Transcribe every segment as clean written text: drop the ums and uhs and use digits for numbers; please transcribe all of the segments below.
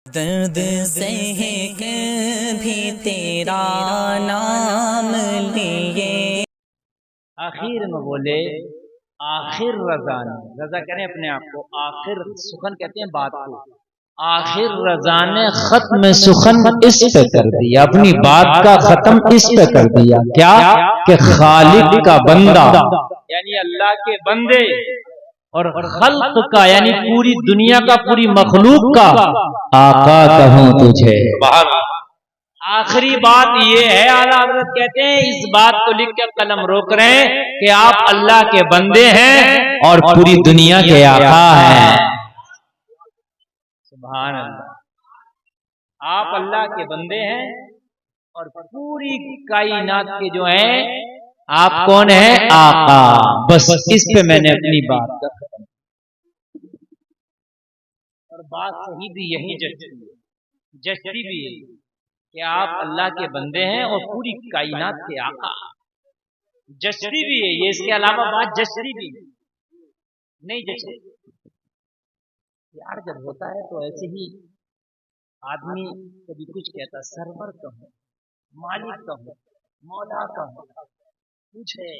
درد سہ بھی تیرا نام لیے. آخر میں بولے آخر رضا نے، رضا کریں اپنے آپ کو، آخر سخن کہتے ہیں بات کو، آخر رضا نے ختم سخن اس پہ کر دیا، اپنی بات کا ختم اس پہ کر دیا. کیا کہ خالق کا بندہ یعنی اللہ کے بندے اور خلق کا یعنی پوری دنیا کا، پوری مخلوق کا آقا کہوں تجھے. آخری بات یہ ہے، اعلیٰ حضرت کہتے ہیں اس بات کو لکھ کے قلم روک رہے ہیں کہ آپ اللہ کے بندے ہیں اور پوری دنیا کے آقا ہیں. سبحان اللہ، آپ اللہ کے بندے ہیں اور پوری کائنات کے جو ہیں آپ کون ہیں؟ آقا. بس اس پہ میں نے اپنی بات ختم. اور بات صحیح بھی یہی جچتی بھی ہے کہ آپ اللہ کے بندے ہیں اور پوری کائنات کے آقا. جچتی بھی ہے یہ، اس کے علاوہ بات جچتی بھی نہیں جچتی. پیار جب ہوتا ہے تو ایسے ہی آدمی کبھی کچھ کہتا، سرور کہوں، مالک کہوں، مولا کہوں، کچھ ہے.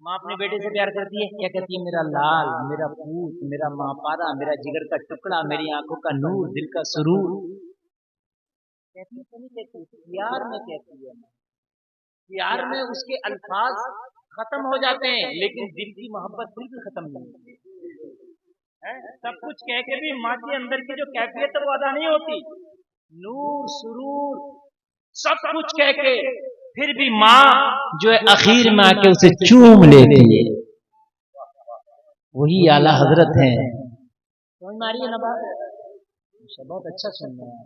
ماں اپنے بیٹے سے پیار کرتی ہے، کیا کہتی ہے؟ میرا لال، میرا پوت، میرا ماں پارا، میرا جگر کا ٹکڑا، میری آنکھوں کا نور، دل کا سرور. کہتی ہے نہیں کہتی، پیار میں کہتی ہے. پیار میں اس کے الفاظ ختم ہو جاتے ہیں لیکن دل کی محبت بالکل ختم نہیں ہوتی. سب کچھ کہہ کے بھی ماں کے اندر کی جو کیفیت ہے وہ ادا نہیں ہوتی. نور، سرور، سب کچھ کہہ کے پھر بھی ماں جو ہے اخیر میں آ کے اسے چوم لیتی ہے. وہی اعلیٰ حضرت ہیں. سمجھ میں آ رہی ہے نا بات؟ بہت اچھا سننا ہے.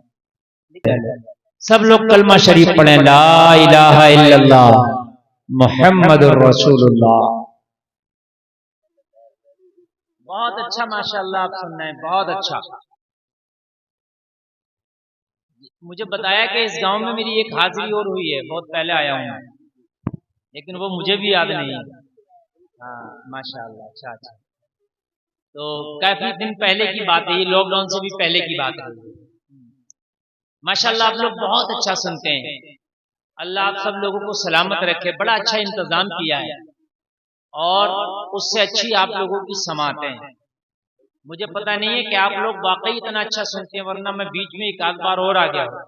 سب لوگ کلمہ شریف پڑھیں، لا الہ الا اللہ محمد الرسول اللہ. بہت اچھا، ماشاءاللہ آپ سن رہے ہیں، بہت اچھا. مجھے بتایا کہ اس گاؤں میں میری ایک حاضری اور ہوئی ہے، بہت پہلے آیا ہوں لیکن وہ مجھے بھی یاد نہیں. ہاں ماشاءاللہ، اچھا. تو کافی دن پہلے کی بات ہے، یہ لاک ڈاؤن سے بھی پہلے کی بات ہے. ماشاءاللہ آپ لوگ بہت اچھا سنتے ہیں. اللہ آپ سب لوگوں کو سلامت رکھے. بڑا اچھا انتظام کیا ہے اور اس سے اچھی آپ لوگوں کی سماعتیں ہیں. مجھے پتہ نہیں ہے کہ آپ لوگ واقعی اتنا اچھا سنتے ہیں، ورنہ میں بیچ میں ایک آدھ بار اور آ گیا ہوں،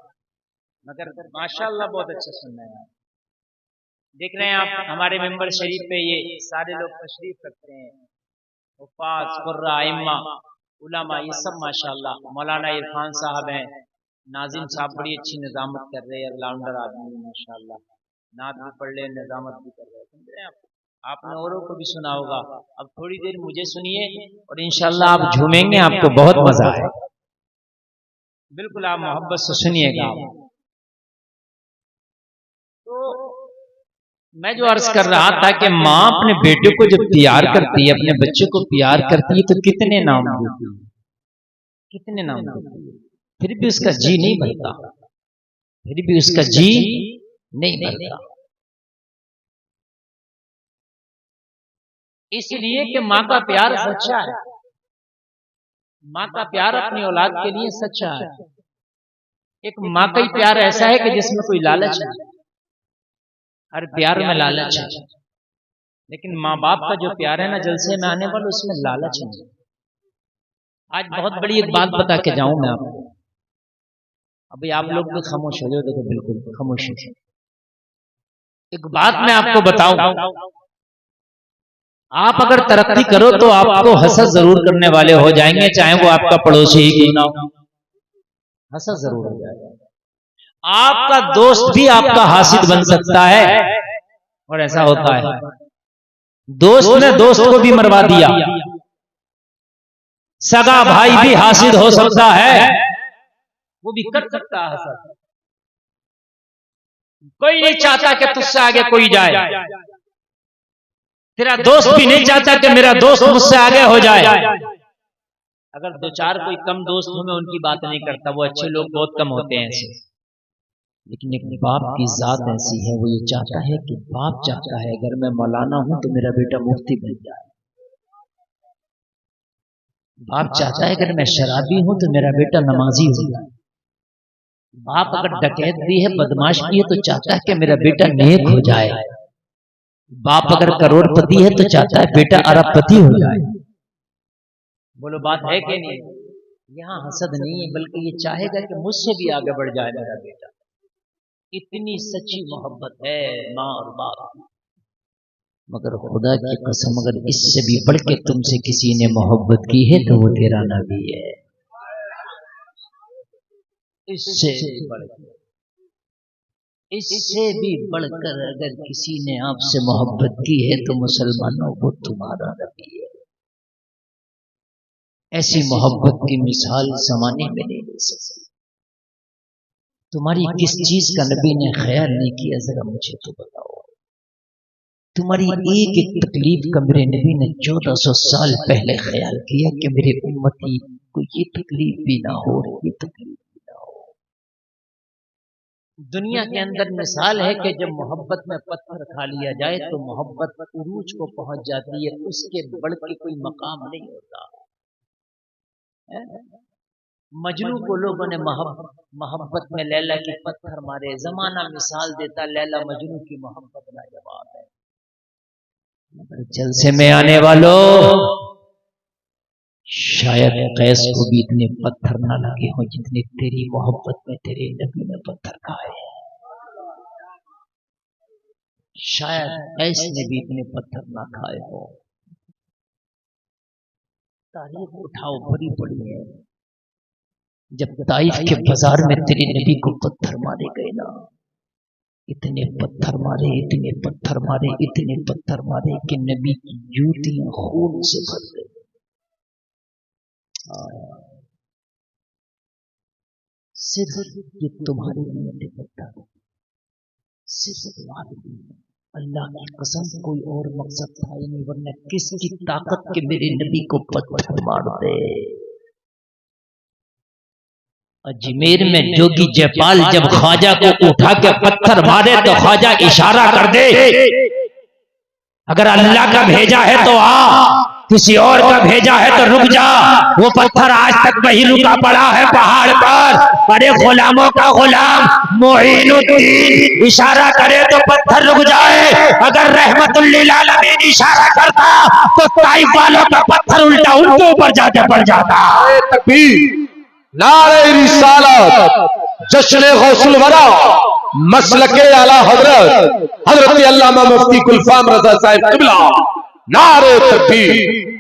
مگر ماشاءاللہ بہت اچھا سننا ہے. دیکھ رہے ہیں آپ ہمارے ممبر شریف پہ یہ سارے لوگ تشریف رکھتے ہیں، حفاظ، قراء، ائمہ، علماء، یہ سب ماشاءاللہ. مولانا عرفان صاحب ہیں، ناظم صاحب بڑی اچھی نظامت کر رہے ہیں، لاؤنڈر آدمی ماشاءاللہ، نعت بھی پڑھ لے، نظامت بھی کر رہے ہیں. سمجھ رہے ہیں آپ نے اوروں کو بھی سنا ہوگا. اب تھوڑی دیر مجھے سنیے اور انشاءاللہ آپ جھومیں گے، آپ کو بہت مزہ آئے. بالکل آپ محبت سے سنیے گا. تو میں جو عرض کر رہا تھا کہ ماں اپنے بیٹے کو جب پیار کرتی ہے، اپنے بچے کو پیار کرتی ہے تو کتنے نام دیتی ہے، کتنے نام دیتی ہے. پھر بھی اس کا جی نہیں بھرتا، پھر بھی اس کا جی نہیں بھرتا. اس لیے کہ ماں کا پیار سچا ہے. ماں کا پیار اپنی اولاد کے لیے سچا ہے. ایک ماں کا ہی پیار ایسا ہے کہ جس میں کوئی لالچ ہے، ہر پیار میں لالچ ہے. لیکن ماں باپ کا جو پیار ہے نا، جلسے میں آنے والا، اس میں لالچ ہے. آج بہت بڑی ایک بات بتا کے جاؤں میں آپ کو. ابھی آپ لوگ بھی خاموش ہو جاؤ، دیکھو بالکل خاموش ہو. ایک بات میں آپ کو بتاؤں، آپ اگر ترقی کرو تو آپ کو حسد ضرور کرنے والے ہو جائیں گے، چاہے وہ آپ کا پڑوسی ہی کیوں نہ ہو، حسد ضرور ہو جائے گا. آپ کا دوست بھی آپ کا حاسد بن سکتا ہے، اور ایسا ہوتا ہے. دوست نے دوست کو بھی مروا دیا. سگا بھائی بھی حاسد ہو سکتا ہے، وہ بھی کر سکتا ہے حسد. کوئی نہیں چاہتا کہ تجھ سے آگے کوئی جائے. تیرا دوست بھی نہیں چاہتا کہ میرا دوست مجھ سے آگے ہو جائے. اگر دو چار کوئی کم دوست ہوں میں ان کی بات نہیں کرتا، وہ اچھے لوگ بہت کم ہوتے ہیں ایسے. لیکن ایک باپ کی ذات ایسی ہے، وہ یہ چاہتا ہے کہ باپ چاہتا ہے اگر میں مولانا ہوں تو میرا بیٹا مفتی بن جائے. باپ چاہتا ہے اگر میں شرابی ہوں تو میرا بیٹا نمازی ہو جائے. باپ اگر ڈکیت بھی ہے بدماش بھی ہے تو چاہتا ہے کہ میرا بیٹا نیک ہو جائے. باپ اگر کروڑ پتی ہے تو چاہتا ہے بیٹا ارب پتی ہو جائے. بولو بات ہے کہ نہیں؟ یہاں حسد نہیں ہے بلکہ یہ چاہے گا کہ مجھ سے بھی آگے بڑھ جائے میرا بیٹا. اتنی سچی محبت ہے ماں اور باپ. مگر خدا کی قسم اگر اس سے بھی بڑھ کے تم سے کسی نے محبت کی ہے تو وہ تیرا نبی ہے. اس سے بھی بڑھ کر اگر کسی نے آپ سے محبت کی ہے تو مسلمانوں کو تمہارا نبی ہے. ایسی محبت کی مثال زمانے میں نہیں دے سکتی. تمہاری کس چیز کا نبی نے خیال نہیں کیا ذرا مجھے تو بتاؤ. تمہاری ایک ایک تکلیف کا میرے نبی نے 1400 سال پہلے خیال کیا کہ میرے امتی کو یہ تکلیف بھی نہ ہو یہ تکلیف بھی نہ ہو. دنیا کے اندر مثال ہے کہ جب محبت میں پتھر کھا لیا جائے تو محبت عروج کو پہنچ جاتی ہے. اس کے بڑھ کے کوئی مقام نہیں ہوتا. مجنو کو لوگوں نے محبت میں لیلا کی پتھر مارے. زمانہ مثال دیتا لیلا مجنو کی محبت لاجواب ہے. جلسے میں آنے والوں شاید قیس کو بھی اتنے پتھر نہ لگے ہوں جتنے تیری محبت میں تیرے نبی نے پتھر کھائے. شاید قیس نے بھی اتنے پتھر نہ کھائے ہو. تاریخ اٹھاؤ بڑی بڑی ہے. جب طائف کے بازار میں تیرے نبی کو پتھر مارے گئے نا اتنے پتھر مارے اتنے پتھر مارے اتنے پتھر مارے کہ نبی کی جوتیاں خون سے بھر گئی. صرف یہ تمہارے لیے پتھر صرف تمہارے لیے. اللہ کی قسم کوئی اور مقصد تھا ہی نہیں ورنہ کس کی طاقت کے میرے نبی کو پتھر مار دے. اجمیر میں جوگی جے پال جب خواجہ کو اٹھا کے پتھر مارے تو خواجہ اشارہ کر دے اگر اللہ کا بھیجا ہے تو آ کسی اور کا بھیجا ہے تو رک جا. وہ پتھر آج تک وہی رکا پڑا ہے پہاڑ پر. بڑے غلاموں کا غلام معین الدین اشارہ کرے تو پتھر رک جائے. اگر رحمت للعالمین اشارہ کرتا تو طائف والوں کا پتھر الٹا ان کے اوپر جا کے پڑ جاتا. نعرہ رسالت جشن غوث الورا مسلک اعلی حضرت علامہ مفتی گلفام رضا صاحب قبلہ نعرہ تکبیر.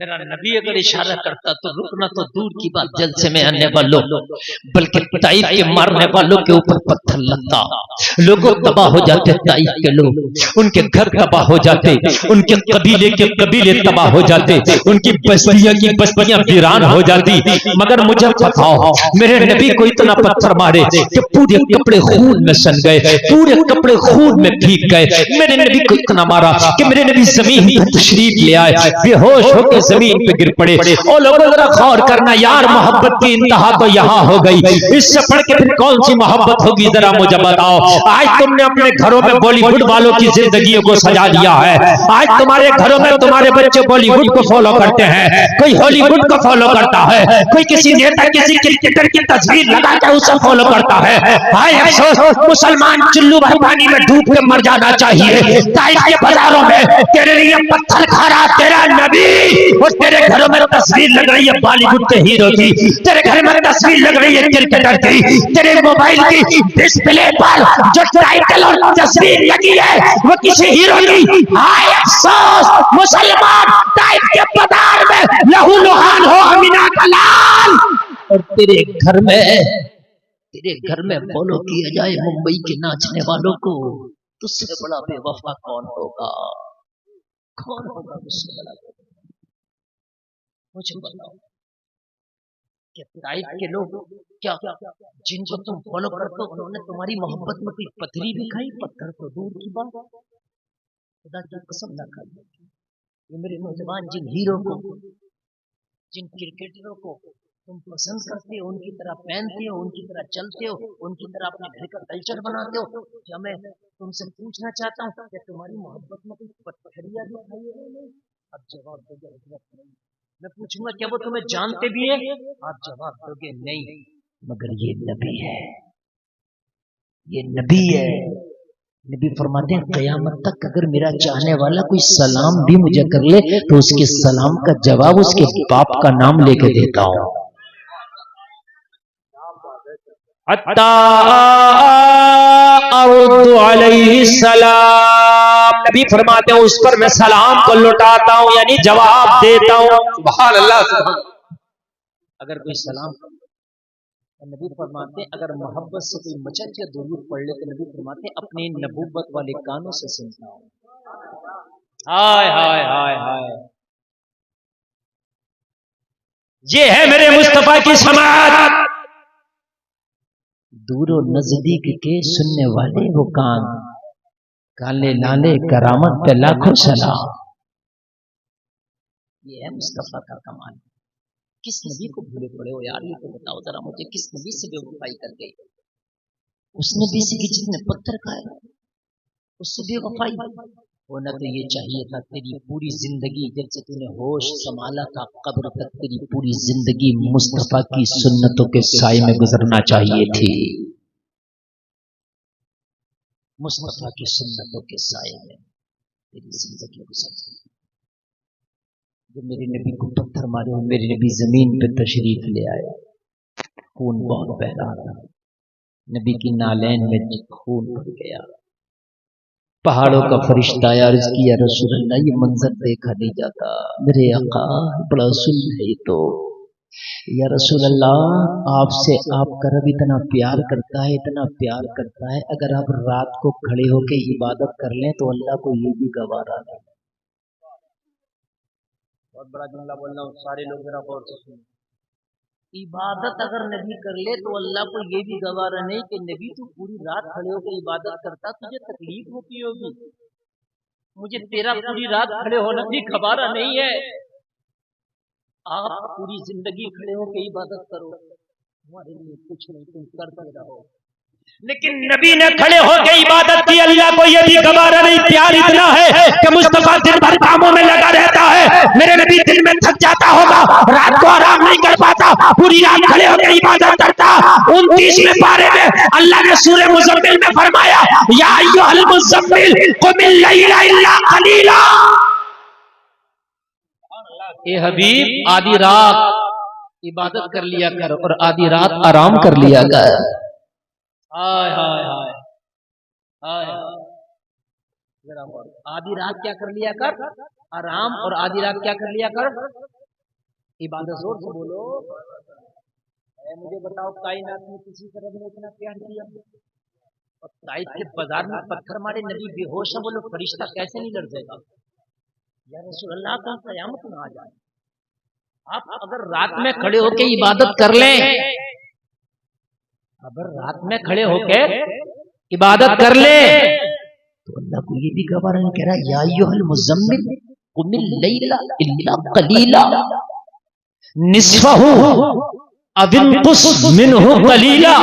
میرا نبی اگر اشارہ کرتا تو رکنا تو دور کی بات جلسے میں آنے والوں بلکہ طائف کے مارنے والوں کے اوپر پتھر لگتا. لوگوں تباہ ہو جاتے طائف کے لوگ. ان کے گھر تباہ ہو جاتے. ان کے قبیلے کے قبیلے تباہ ہو جاتے. ان کی بستیاں ویران ہو جاتی. مگر مجھے پتا ہو میرے نبی کو اتنا پتھر مارے کہ پورے کپڑے خون میں سن گئے. پورے کپڑے خون میں بھیگ گئے. میرے نبی کو اتنا مارا کہ میرے نبی زمین پر تشریف لے آئے بے ہوش ہو کے زمین پہ گر پڑے. او لوگوں ذرا غور کرنا یار محبت کی انتہا تو یہاں ہو گئی. اس سے پڑھ کے پھر کون سی محبت ہوگی ذرا مجھے بتاؤ. آج تم نے اپنے گھروں میں بالی ووڈ والوں کی زندگیوں کو سجا دیا ہے. آج تمہارے گھروں میں تمہارے بچے بالی ووڈ کو فالو کرتے ہیں. کوئی ہالی ووڈ کو فالو کرتا ہے. کوئی کسی نیتا کسی کرکٹر کی تصویر لگا کے اسے فالو کرتا ہے. ہائے افسوس مسلمان چلو بھر پانی میں ڈوب کے مر جانا چاہیے. طائف کے بازاروں میں تیرے لیے پتھر کھا رہا تیرا نبی اور تیرے گھروں میں تصویر لگ رہی ہے بالی ووڈ کے ہیرو کی. تیرے گھر میں تصویر لگ رہی ہے کرکٹر کی. تیرے موبائل کی ڈسپلے پر جو ٹائٹل اور تصویر لگی ہے وہ کسی ہیرو کی. ہائے افسوس مسلمان طائف کے بازار میں لہو لہان ہو امینا کا لال اور تیرے گھر میں فالو کیا جائے ممبئی کے ناچنے والوں کو. تجھ سے بڑا بے وفا کون ہوگا؟ کون ہوگا مجھ سے بڑا بے وفا؟ مجھے بتاؤ کہ طائف کے لوگ کیا جن کو تم فالو کرتے ہو انہوں نے تمہاری محبت میں کوئی پتھری بھی کھائی؟ پتھر تو دور کی بات. خدا کی قسم نہ کھائی. یہ میرے نوجوان جن ہیرو کو جن کرکٹروں کو تم پسند کرتے ہو ان کی طرح پہنتے ہو ان کی طرح چلتے ہو ان کی طرح اپنے گھر کا کلچر بناتے ہو کیا میں تم سے پوچھنا چاہتا ہوں کہ تمہاری محبت میں کوئی پتھریا بھی کھائی ہے؟ اب جواب دو. میں پوچھوں گا کیا وہ تمہیں جانتے بھی ہیں؟ آپ جواب دو گے نہیں، مگر یہ نبی ہے، یہ نبی ہے۔ نبی فرماتے ہیں قیامت تک اگر میرا چاہنے والا کوئی سلام بھی مجھے کر لے تو اس کے سلام کا جواب اس کے باپ کا نام لے کے دیتا ہوں۔ ارد علیہ السلام، نبی فرماتے ہیں اس پر میں سلام کو لوٹاتا ہوں، یعنی جواب دیتا ہوں۔ سبحان اللہ سبحان۔ اگر کوئی سلام، نبی فرماتے ہیں اگر محبت سے کوئی مچن یا درود پڑھ لے تو نبی فرماتے ہیں اپنی نبوت والے کانوں سے سنتا ہوں۔ ہائے ہائے ہائے ہائے، یہ ہے میرے مصطفیٰ کی سماعت، دور و نزدیک کے سننے والے وہ کان، کالے لالے کرامت پہ لاکھوں سلام۔ یہ ہے مصطفیٰ کا کمال۔ کس نبی کو بھولے پڑے ہو یار؟ یہ تو بتاؤ ذرا مجھے، کس نبی سے بے وفائی کر گئی؟ اس نبی سے کہ جس نے پتھر کھائے، اس سے بے وفائی ہونا تو یہ چاہیے تھا تیری پوری زندگی جب سے تو نے ہوش سنبھالا تھا قبر تک تیری پوری زندگی مصطفیٰ کی سنتوں کے سائے میں گزرنا چاہیے تھی، مصطفیٰ کی سنتوں کے سائے میں تیری زندگی گزرتی۔ جو میرے نبی کو پتھر مارے اور میرے نبی زمین پہ تشریف لے آئے، خون بہت بہ رہا تھا، نبی کی نالین میں خون بہ گیا، پہاڑوں کا فرشتہ آیا، عرض کیا رسول اللہ یہ منظر دیکھا نہیں جاتا، میرے آقا بڑا ظلم ہے تو، یا رسول اللہ آپ سے آپ کا رب اتنا پیار کرتا ہے، اتنا پیار کرتا ہے، اگر آپ رات کو کھڑے ہو کے عبادت کر لیں تو اللہ کو یہ بھی گوارا نہیں۔ بہت بڑا جملہ بول رہا ہوں، سارے لوگ ذرا غور سے سنیں۔ عبادت اگر نبی کر لے تو اللہ کو یہ بھی گوارا نہیں کہ نبی تو پوری رات کھڑے ہو کے عبادت کرتا، تجھے تکلیف ہوتی ہوگی، مجھے تیرا پوری رات کھڑے ہونا بھی گوارا نہیں ہے۔ آپ پوری زندگی کھڑے ہو کے عبادت کرو، ہمارے لیے کچھ نہیں، تم کرتے رہو، لیکن نبی نے کھڑے ہو کے عبادت کی، اللہ کو یہ بھی گوارا نہیں۔ پیار اتنا ہے کہ مصطفیٰ دن بھر کاموں میں لگا رہتا ہے، میرے نبی دن میں تھک جاتا ہوگا، رات کو آرام نہیں کر پاتا، پوری رات کھڑے ہو کے عبادت کرتا۔ 29ویں پارے میں اللہ نے سورہ مزمل میں فرمایا یا ایھا المزمل قم اللیل الا قلیلا، اے حبیب آدھی رات عبادت کر لیا کر اور آدھی رات آرام کر لیا کر۔ ہائے ہائے ہائے ہائے، آدھی رات کیا کر لیا کر؟ آرام، اور آدھی رات کیا کر لیا کر؟ عبادت۔ زور سے بولو، مجھے بتاؤ کائنات میں کسی طرح نے اتنا پیار کیا؟ اور طائف کے بازار میں پتھر مارے، نبی بے ہوش ہے، بولو فرشتہ کیسے نہیں لڑ جائے گا؟ یا رسول اللہ کا قیامت نہ آ جائے۔ آپ اگر رات میں کھڑے ہو کے عبادت کر لیں، اگر رات میں کھڑے ہو کے عبادت کر لیں تو اللہ کو یہ بھی گوارا نہیں، کہہ رہا یا ایھا المزمل قم اللیل الا قلیلا نصفہ او انقص منہ قلیلا۔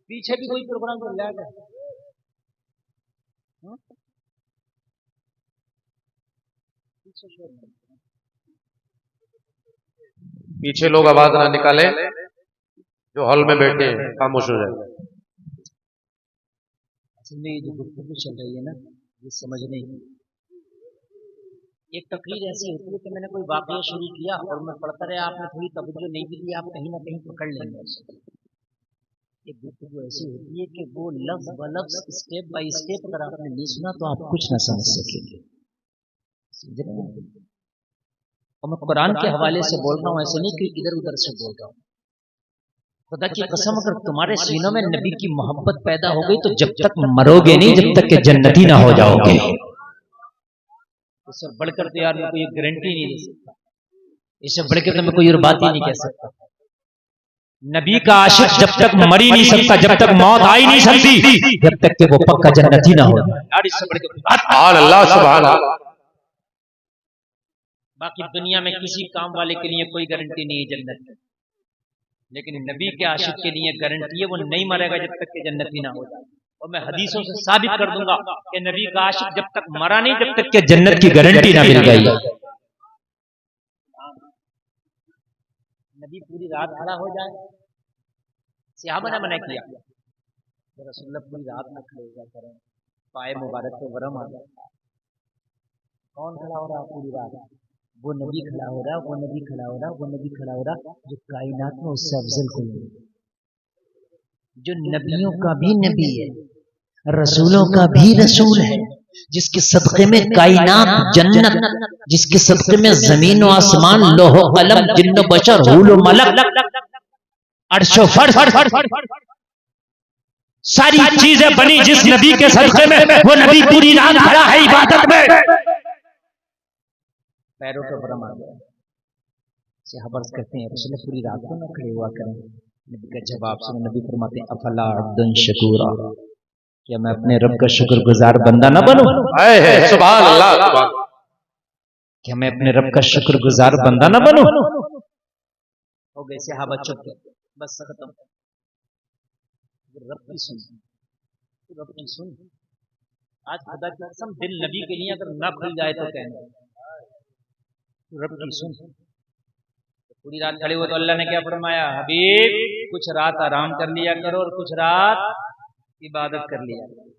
پیچھے بھی کوئی پروگرام چل جائے گا، پیچھے لوگ آواز نہ نکالیں، جو ہال میں بیٹھے ہیں خاموش ہو جائے۔ اصل میں یہ جو گفتگو چل رہی ہے نا، یہ سمجھ نہیں، ایک تقریر ایسی ہوتی ہے کہ میں نے کوئی واقعہ شروع کیا اور میں پڑھتا رہا، آپ نے تھوڑی توجہ نہیں دی، آپ کہیں نہ کہیں پکڑ لیں گے اسے۔ ایک گفتگو ایسی ہوتی ہے کہ وہ لفظ بلفظ اسٹیپ بائی اسٹیپ اگر آپ نے نہیں سنا تو آپ کچھ نہ سمجھ سکیں گے، سمجھ رہے ہیں؟ اور میں قرآن کے حوالے سے بول رہا ہوں، ایسے نہیں کہ ادھر ادھر سے بول رہا ہوں۔ خدا کی قسم اگر تمہارے سینوں میں نبی کی محبت پیدا ہو گئی تو جب تک مرو گے نہیں، جب تک کہ جنتی نہ ہو جاؤ گے۔ اس سے بڑھ کر تو یار میں کوئی گارنٹی نہیں دے سکتا، اس سے بڑھ کے تو میں کوئی اور بات ہی نہیں کہہ سکتا۔ نبی کا عاشق جب تک مر ہی نہیں سکتا، جب تک موت آ ہی نہیں سکتی، جب تک کہ وہ پکا جنتی نہ ہو جائے۔ اس سے بڑھ کے سبحان اللہ سبحان اللہ۔ باقی دنیا میں کسی کام والے کے لیے کوئی گارنٹی نہیں ہے جنت کی، لیکن نبی کے عاشق کے لیے گارنٹی ہے، وہ نہیں مرے گا جب تک کہ جنتی نہ ہو جائے۔ اور میں حدیثوں سے ثابت کر دوں گا کہ نبی کا عاشق جب تک مرا نہیں، جب تک کہ جنت کی گارنٹی نہ مل گئی۔ نبی پوری رات کھڑا ہو جائے؟ صحابہ نے منع کیا رسول اللہ پوری رات میں کھڑے ہوا کریں، پائے مبارک پہ ورم آ جاتا ہے۔ کون کھڑا ہو رہا ہے پوری رات؟ وہ نبی کھڑا ہو رہا، وہ نبی کھڑا ہو رہا، وہ نبی کھڑا ہو رہا جو کائنات میں اس سے افضل کوئی نہیں، جو نبیوں کا بھی نبی ہے، رسولوں کا بھی رسول ہے، جس کے صدقے میں کائنات جنت، جس کے صدقے میں زمین و آسمان، لوح و قلم، جن و بشر، حول و ملک، عرش و فرش، ساری چیزیں بنی جس نبی کے صدقے میں، وہ نبی پوری رات کھڑا ہے عبادت میں، پیروں کے برم آ گیا۔ صحابہ کہتے ہیں رسول اللہ پوری رات کو نہ کھڑے ہوا کریں۔ نبی کا جواب سن، نبی فرماتے ہیں افلا عبدا شکورا، کیا میں اپنے رب کا شکر گزار بندہ نہ بنوں؟ سبحان اللہ، کیا میں اپنے رب کا شکر گزار بندہ نہ بنوں؟ ہو گئے صحابہ چپ، بس ختم۔ رب کی سن، رب کی سن، آج خدا کی قسم دل نبی کے لیے اگر نہ کھل جائے تو کہنا رب کی سن۔ پوری رات کھڑے ہوئے تو اللہ نے کیا فرمایا؟ حبیب کچھ رات آرام کر لیا کرو اور کچھ رات عبادت کر لیا کرو۔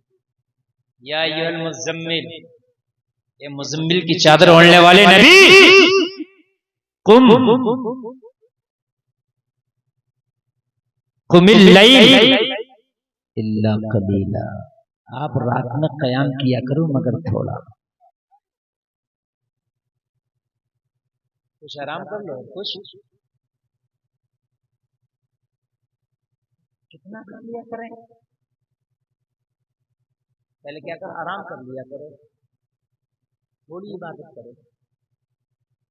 یا ایھا المزمل، یہ مزمل کی چادر اوڑھنے والے نبی، قم اللیل الا قلیلا، آپ رات میں قیام کیا کرو مگر تھوڑا، کچھ آرام کر لو، کچھ کتنا کر لیا کریں، پہلے کیا کر آرام کر لیا کرو، تھوڑی عبادت کرو،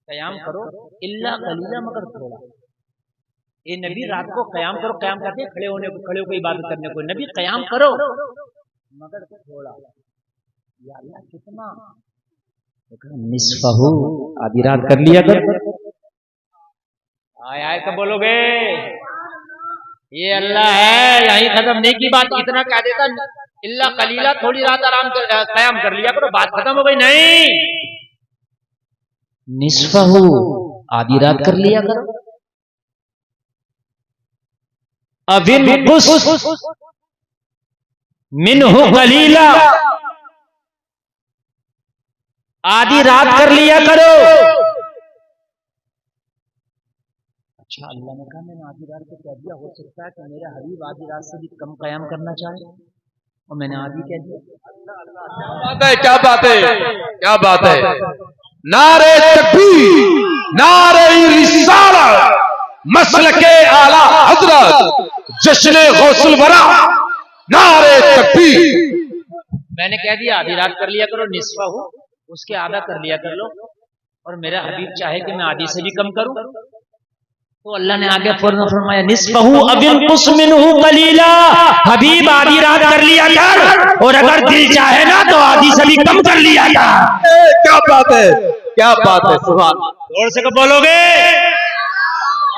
قیام کرو الا قلیلا مگر تھوڑا۔ اے نبی رات کو قیام کرو، قیام کرتے ہیں کھڑے ہونے کو، کھڑے ہو کے عبادت کرنے کو، نبی قیام کرو مگر تھوڑا۔ یا اللہ کتنا؟ نصفہ، آدھی رات کر لیا کر۔ آئے آئے کب بولو گے؟ یہ اللہ ہے، یہیں ختم نہیں کی بات، اتنا کہہ دیتا اللہ قلیلا، تھوڑی رات آرام قیام کر لیا کرو، بات ختم ہو گئی؟ نہیں، نصفہ، آدھی رات کر لیا کرو۔ انقص منہ قلیلا، آدھی رات کر لیا کرو۔ اچھا اللہ نے کہا میں نے آدھی رات کو کہہ دیا، ہو سکتا ہے کہ میرا حبیب آدھی رات سے بھی کم قیام کرنا چاہے، اور میں نے آدھی کہہ دیا۔ کیا بات ہے، کیا بات ہے، نعرہ تکبیر، نعرہ رسالت، مسلک اعلی حضرت، جشن غوث الورا، نعرہ تکبیر۔ میں نے کہہ دیا آدھی رات کر لیا کرو، نصفہ ہو اس کے آدھا کر لیا کر لو، اور میرا حبیب چاہے کہ میں آدھی سے بھی کم کروں تو اللہ نے آگے فوراً فرمایا نصفہ او انقص منہ قلیلا، حبیب آدھی رات کر لیا کر، اور اگر دل چاہے نا تو آدھی سے بھی کم کر لیا کر۔ کیا بات ہے، کیا بات ہے، سبحان اللہ۔ زور سے کب بولو گے؟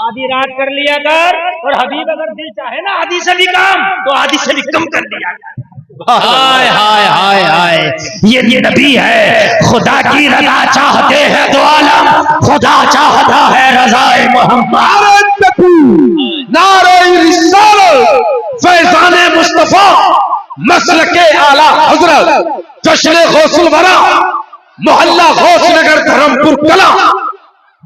آدھی رات کر لیا کر، اور حبیب اگر دل چاہے نا آدھی سے بھی کم تو آدھی سے بھی کم کر لیا کر۔ ہائے ہائے ہائے ہائے، یہ نبی ہے، خدا کی رضا چاہتے ہیں تو عالم، خدا چاہتا ہے رضا محمد۔ نعرہ رسالت، فیضان مصطفیٰ، مسلک اعلی حضرت، جشن غوث الورا، محلہ غوث نگر دھرمپور کلا۔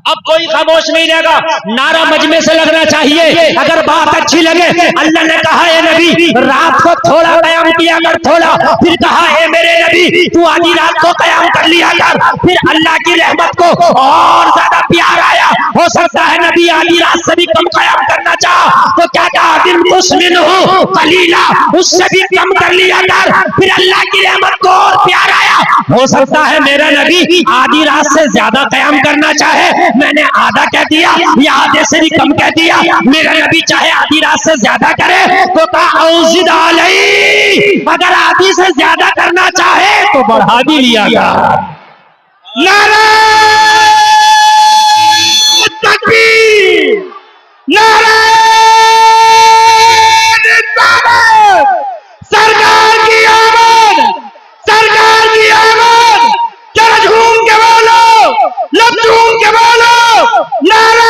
اب کوئی خاموش نہیں رہے گا، نعرہ مجمع سے لگنا چاہیے اگر بات اچھی لگے۔ اللہ نے کہا اے نبی رات کو تھوڑا قیام کیا کر، تھوڑا، پھر کہا اے میرے نبی تو آدھی رات کو قیام کر لیا کر، پھر اللہ کی رحمت کو اور زیادہ پیار آیا۔ ہو سکتا ہے نبی آدھی رات سے بھی کم قیام کرنا چاہ تو کیا کہا انقص منہ قلیلا، اس سے بھی کم کر لیا کر، پھر اللہ کی رحمت کو اور پیار آیا۔ ہو سکتا ہے میرا نبی آدھی رات سے زیادہ قیام کرنا چاہے، میں نے آدھا کہہ دیا یا آدھے سے بھی کم کہہ دیا، میرا نبی چاہے آدھی رات سے زیادہ کرے تو کہا اوزد علی، اگر آدھی سے زیادہ کرنا چاہے تو بڑھا بھی لیا گا۔ نعرہ تکبیر، نعرہ رسالت، سرکار کی آمد، سرکار کی آمد، ذرا جھوم کے بولو، لب جھوم کے بولو، نعرہ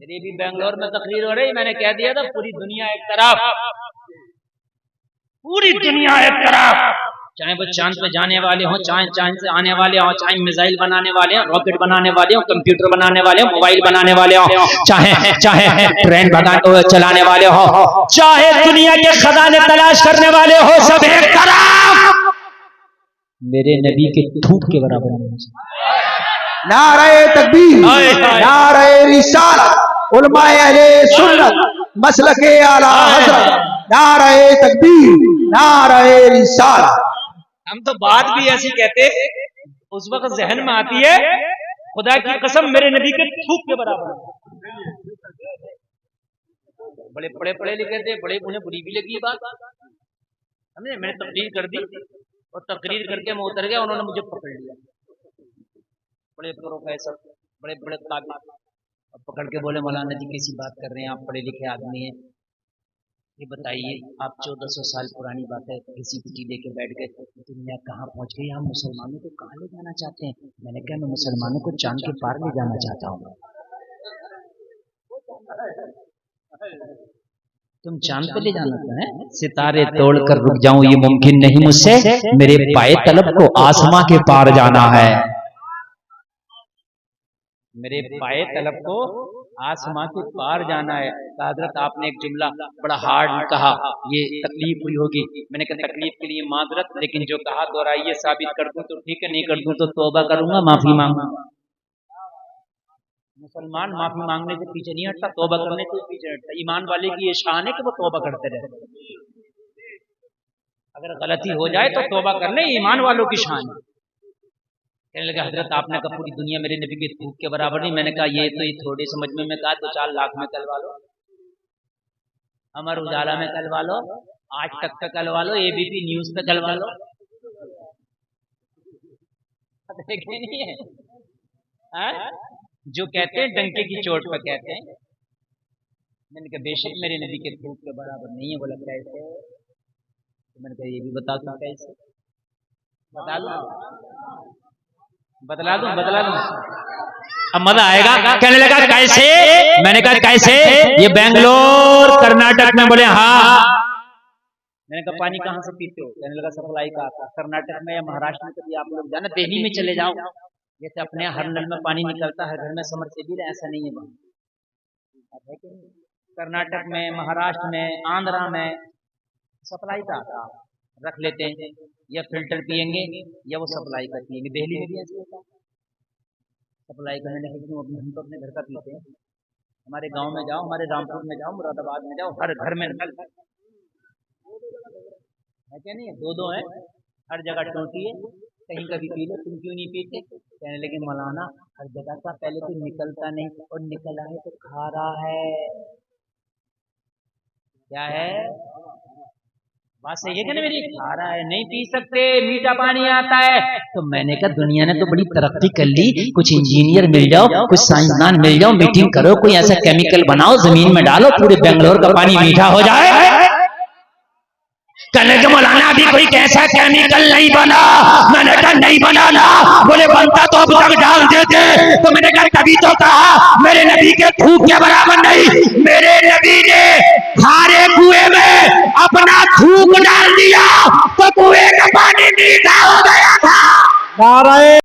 میری بھی بنگلور میں تقریر ہو رہی، میں نے کہہ دیا تھا پوری دنیا ایک طرف، پوری دنیا ایک طرف، چاہے وہ چاند پہ جانے والے ہوں، چاہے چاند سے آنے والے ہوں، چاہے میزائل بنانے والے ہوں، راکٹ بنانے والے ہوں، کمپیوٹر بنانے والے ہوں، موبائل بنانے والے ہوں، چاہے ٹرین چلانے والے ہوں، چاہے دنیا کے خزانے تلاش کرنے والے ہوں، سب ایک طرف میرے نبی کے تھوک کے برابر ہیں۔ نعرہ تکبیر، نعرہ رسالت، علماء اہل سنت، مسلک اعلی حضرت، نعرہ تکبیر، نعرہ رسالت۔ ہم تو بات بھی ایسی کہتے اس وقت ذہن میں آتی ہے خدا کی قسم میرے نبی کے تھوک کے برابر ہے۔ بڑے پڑھے پڑھے لکھے تھے، بڑے انہیں بری بھی لگی بات، میں نے تقریر کر دی اور تقریر کر کے میں اتر گیا، انہوں نے مجھے پکڑ لیا، بڑے پروفیسر، بڑے بڑے قابل، پکڑ کے بولے مولانا جی کیسی بات کر رہے ہیں آپ، پڑھے لکھے آدمی ہیں، یہ بتائیے آپ 1400 سال پرانی بات ہے کسی پٹی لے کے بیٹھ گئے، دنیا کہاں پہنچ گئی، ہم مسلمانوں کو کہاں لے جانا چاہتے ہیں؟ میں نے کہا میں مسلمانوں کو چاند کے پار لے جانا چاہتا ہوں۔ تم چاند پہ لے جانا ہے؟ ستارے توڑ کر رک جاؤں یہ ممکن نہیں مجھ سے، میرے پائے طلب کو آسماں کے پار جانا ہے، میرے پائے طلب کو آسماں کے پار جانا ہے۔ حضرت آپ نے ایک جملہ بڑا ہارڈ کہا، یہ تکلیف ہوئی ہوگی، میں نے کہا تکلیف کے لیے معذرت، لیکن جو کہا دہرائیے، ثابت کر دوں تو ٹھیک ہے، نہیں کر دوں تو توبہ کروں گا، معافی مانگوں گا۔ مسلمان معافی مانگنے سے پیچھے نہیں ہٹتا، توبہ کرنے سے پیچھے ہٹتا۔ ایمان والے کی یہ شان ہے کہ وہ توبہ کرتے رہتے، اگر غلطی ہو جائے تو توبہ کرنے ایمان والوں کی شان ہے۔ کہنے لگا حضرت آپ نے کہا پوری دنیا میرے نبی کے تھوک کے برابر نہیں، میں نے کہا یہ تو یہ تھوڑے سمجھ میں کہا 2-4 لاکھ میں کلوا لو، امر اجالا میں کلوا لو، آج تک پہ کلوا لو، ABP نیوز پہ کلوا لو، دیکھے نہیں ہے جو کہتے ہیں ڈنکے کی چوٹ پہ کہتے ہیں۔ میں نے کہا بے شک میرے نبی کے تھوک کے برابر نہیں ہے، بولا کیسے؟ میں نے کہا یہ بھی بتا دوں کیسے، بتا دوں، بتلا دوں اب مزہ آئے گا۔ کہنے لگا کیسے؟ میں نے کہا کیسے؟ یہ بنگلور کرناٹک میں، بولے ہاں۔ میں نے کہا پانی کہاں سے پیتے ہو؟ کہنے لگا سپلائی کا آتا، کرناٹک میں یا مہاراشٹر میں کبھی آپ لوگ جانا، دہلی میں چلے جاؤ، جیسے اپنے ہر نل میں پانی نکلتا ہے، گھر میں سمر سے بھی ایسا نہیں ہے، کرناٹک میں، مہاراشٹر میں، آندھرا میں سپلائی کا آتا، رکھ لیتے ہیں، یا فلٹر پیئیں گے یا وہ سپلائی کا پیئیں گے۔ دہلی میں بھی ایسے ہوتا ہے سپلائی کا، ہم تو اپنے گھر کا پیتے ہیں، ہمارے گاؤں میں جاؤ، ہمارے رامپور میں جاؤ، مراد آباد میں جاؤ، ہر گھر میں نل ہے کیا نہیں ہے؟ 2 ہیں، ہر جگہ ٹوٹی ہے، کہیں کبھی پی لو، تم کیوں نہیں پیتے؟ کہنے لگے مولانا ہر جگہ کا پہلے تو نکلتا نہیں، اور نکل آئے تو کھارا ہے، کیا ہے بات صحیح ہے کہ نہیں میری؟ کھارا ہے، نہیں پی سکتے، میٹھا پانی آتا ہے۔ تو میں نے کہا دنیا نے تو بڑی ترقی کر لی، کچھ انجینئر مل جاؤ، کچھ سائنسدان مل جاؤ، میٹنگ کرو، کوئی ایسا کیمیکل بناؤ، زمین میں ڈالو، پورے بنگلور کا پانی میٹھا ہو جائے۔ کہنے کہ مولانا ابھی کوئی کیسا کیمیکل نہیں بنا، میں نے کہا نہیں بنانا، بولے بنتا تو اب تک ڈال دیتے، تو میں نے کہا کبھی تو کہا میرے نبی کے تھوک کے برابر نہیں، میرے نبی نے کھارے کنویں میں اپنا تھوک ڈال دیا تو کنویں کا پانی میٹھا ہو گیا تھا۔